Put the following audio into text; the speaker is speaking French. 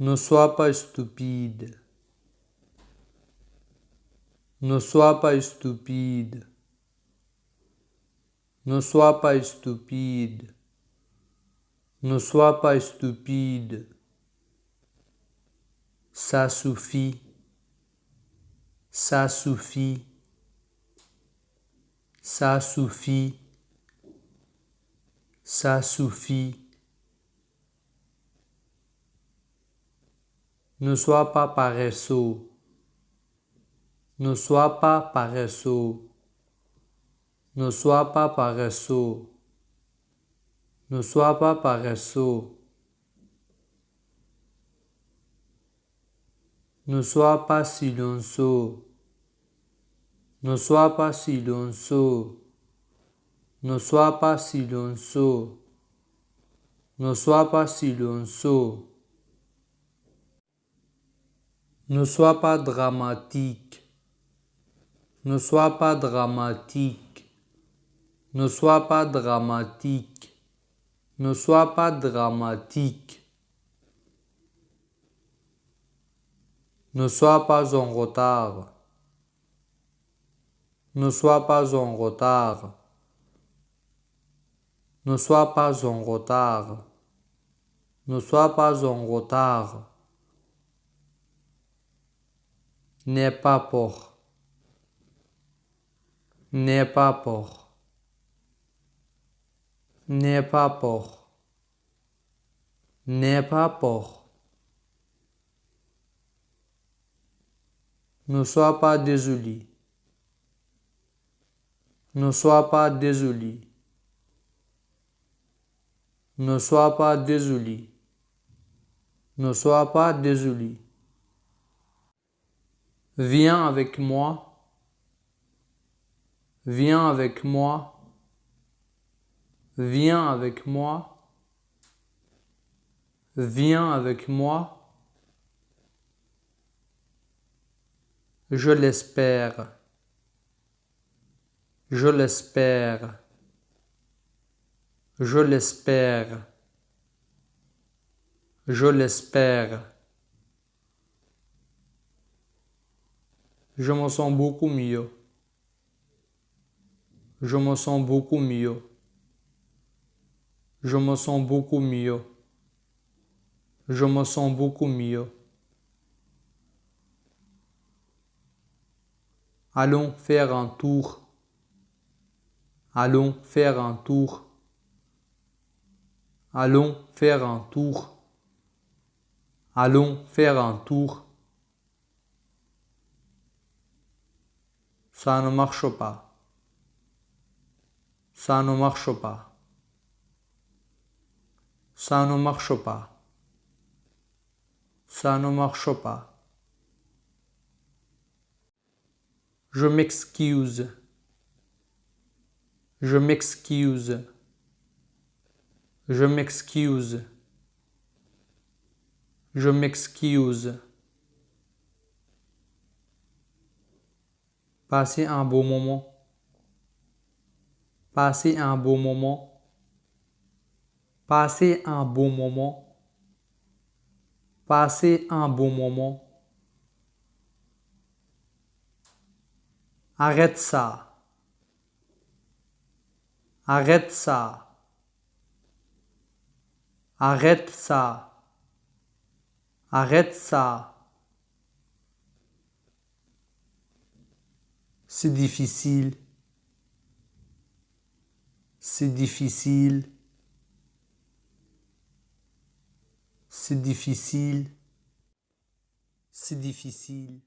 Ne sois pas stupide. Ne sois pas stupide. Ne sois pas stupide. Ne sois pas stupide. Ça suffit. Ça suffit. Ça suffit. Ça suffit. Ne sois pas paresseux. Ne sois pas paresseux. Ne sois pas paresseux. Ne sois pas paresseux. Ne sois pas silencieux. Ne sois pas silencieux. Ne sois pas silencieux. Ne sois pas silencieux. Ne sois pas dramatique. Ne sois pas dramatique. Ne sois pas dramatique. Ne sois pas dramatique. Ne sois pas en retard. Ne sois pas en retard. Ne sois pas en retard. Ne sois pas en retard. N'aie pas peur. N'aie pas peur. N'aie pas peur. N'aie pas peur. Ne sois pas désolé. Ne sois pas désolé. Ne sois pas désolé. Ne sois pas désolé. Viens avec moi. Viens avec moi. Viens avec moi. Viens avec moi. Je l'espère. Je l'espère. Je l'espère. Je l'espère. Je me sens beaucoup mieux. Je me sens beaucoup mieux. Je me sens beaucoup mieux. Je me sens beaucoup mieux. Allons faire un tour. Allons faire un tour. Allons faire un tour. Allons faire un tour. Ça ne marche pas. Ça ne marche pas. Ça ne marche pas. Ça ne marche pas. Je m'excuse. Je m'excuse. Je m'excuse. Je m'excuse. Passez un beau moment. Passez un beau moment. Passez un beau moment. Passez un beau moment. Arrête ça. Arrête ça. Arrête ça. Arrête ça. C'est difficile. C'est difficile. C'est difficile. C'est difficile.